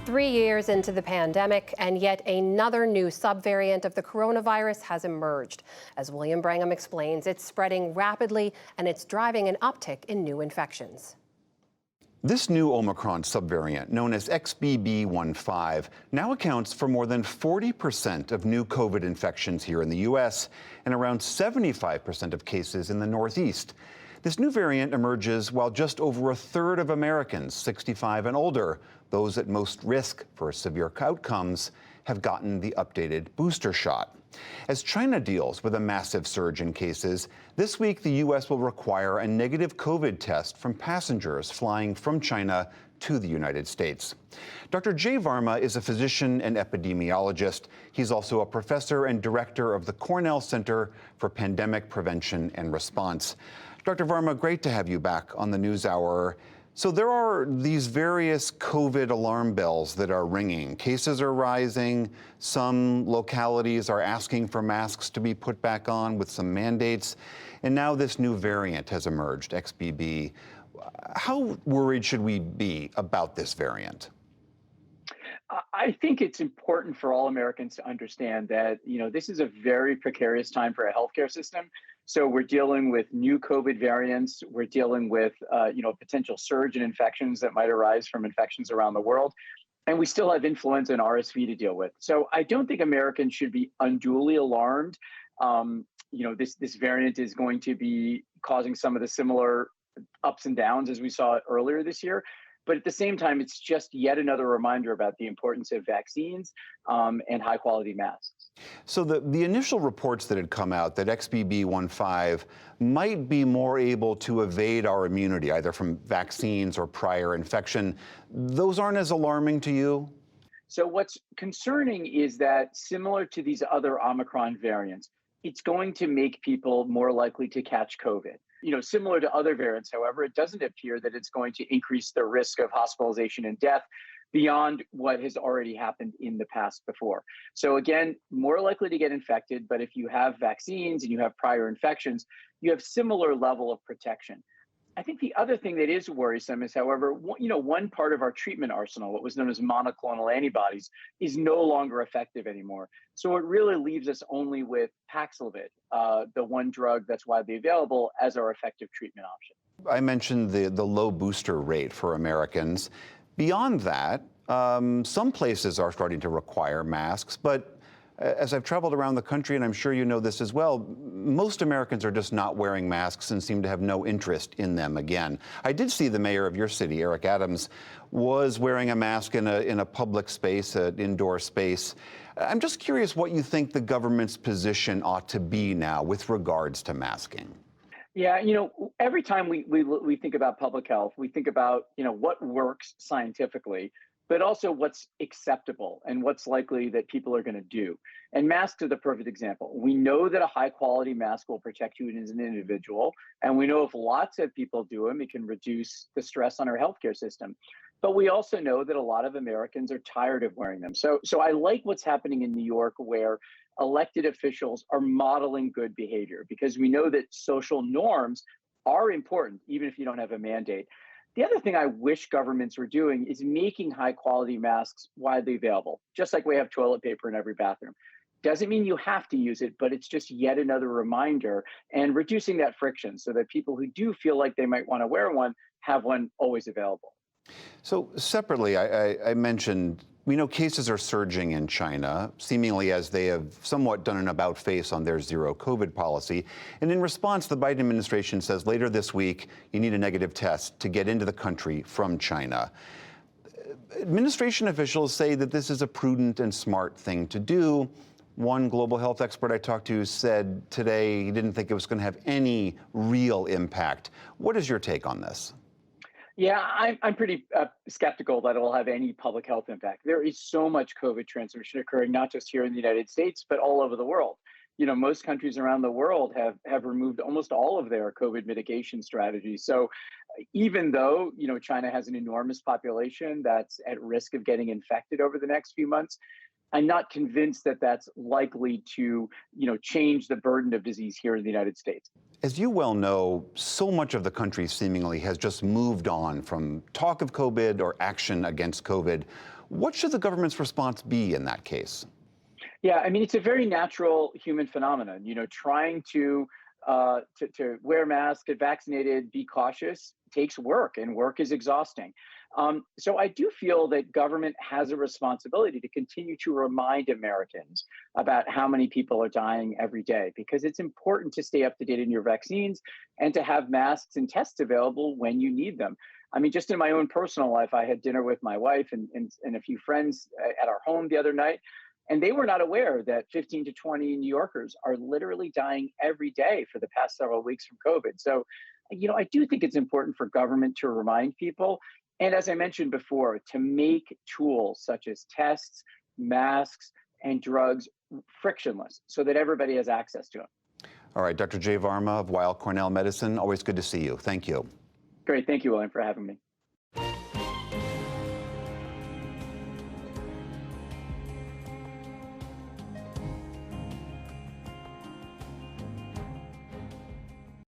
3 years into the pandemic, and yet another new subvariant of the coronavirus has emerged. As William Brangham explains, it's spreading rapidly and it's driving an uptick in new infections. This new Omicron subvariant, known as XBB.1.5, now accounts for more than 40% of new COVID infections here in the U.S. and around 75% of cases in the Northeast. This new variant emerges while just over a third of Americans 65 and older, those at most risk for severe outcomes, have gotten the updated booster shot. As China deals with a massive surge in cases, this week the U.S. will require a negative COVID test from passengers flying from China to the United States. Dr. Jay Varma is a physician and epidemiologist. He's also a professor and director of the Cornell Center for Pandemic Prevention and Response. Dr. Varma, great to have you back on the NewsHour. So there are these various COVID alarm bells that are ringing. Cases are rising. Some localities are asking for masks to be put back on with some mandates. And now this new variant has emerged, XBB. How worried should we be about this variant? I think it's important for all Americans to understand that, this is a very precarious time for our healthcare system. So we're dealing with new COVID variants. We're dealing with, potential surge in infections that might arise from infections around the world. And we still have influenza and RSV to deal with. So I don't think Americans should be unduly alarmed. This variant is going to be causing some of the similar ups and downs as we saw earlier this year. But at the same time, it's just yet another reminder about the importance of vaccines and high quality masks. So the initial reports that had come out that XBB.1.5 might be more able to evade our immunity, either from vaccines or prior infection, those aren't as alarming to you? So what's concerning is that similar to these other Omicron variants, it's going to make people more likely to catch COVID. Similar to other variants, however, it doesn't appear that it's going to increase the risk of hospitalization and death beyond what has already happened in the past before. So again, more likely to get infected, but if you have vaccines and you have prior infections, you have similar level of protection. I think the other thing that is worrisome is, however, one part of our treatment arsenal, what was known as monoclonal antibodies, is no longer effective anymore. So it really leaves us only with Paxlovid, the one drug that's widely available as our effective treatment option. I mentioned the low booster rate for Americans. Beyond that, some places are starting to require masks, but as I've traveled around the country, and I'm sure you know this as well, most Americans are just not wearing masks and seem to have no interest in them again. I did see the mayor of your city, Eric Adams, was wearing a mask in a public space, an indoor space. I'm just curious what you think the government's position ought to be now with regards to masking. Yeah, every time we think about public health, we think about, what works scientifically, but also what's acceptable and what's likely that people are going to do. And masks are the perfect example. We know that a high quality mask will protect you as an individual. And we know if lots of people do them, it can reduce the stress on our healthcare system. But we also know that a lot of Americans are tired of wearing them. So I like what's happening in New York, where elected officials are modeling good behavior, because we know that social norms are important, even if you don't have a mandate. The other thing I wish governments were doing is making high quality masks widely available, just like we have toilet paper in every bathroom. Doesn't mean you have to use it, but it's just yet another reminder, and reducing that friction so that people who do feel like they might want to wear one have one always available. So separately, I mentioned, we know cases are surging in China, seemingly as they have somewhat done an about-face on their zero COVID policy. And in response, the Biden administration says later this week, you need a negative test to get into the country from China. Administration officials say that this is a prudent and smart thing to do. One global health expert I talked to said today he didn't think it was going to have any real impact. What is your take on this? Yeah, I'm pretty skeptical that it will have any public health impact. There is so much COVID transmission occurring, not just here in the United States, but all over the world. Most countries around the world have removed almost all of their COVID mitigation strategies. So even though, China has an enormous population that's at risk of getting infected over the next few months, I'm not convinced that that's likely to, change the burden of disease here in the United States. As you well know, so much of the country seemingly has just moved on from talk of COVID or action against COVID. What should the government's response be in that case? Yeah, I mean, it's a very natural human phenomenon. Trying to wear masks, get vaccinated, be cautious takes work, and work is exhausting. So I do feel that government has a responsibility to continue to remind Americans about how many people are dying every day, because it's important to stay up to date in your vaccines and to have masks and tests available when you need them. I mean, just in my own personal life, I had dinner with my wife and a few friends at our home the other night. And they were not aware that 15 to 20 New Yorkers are literally dying every day for the past several weeks from COVID. So, I do think it's important for government to remind people. And as I mentioned before, to make tools such as tests, masks, and drugs frictionless so that everybody has access to them. All right, Dr. Jay Varma of Weill Cornell Medicine, always good to see you. Thank you. Great. Thank you, William, for having me.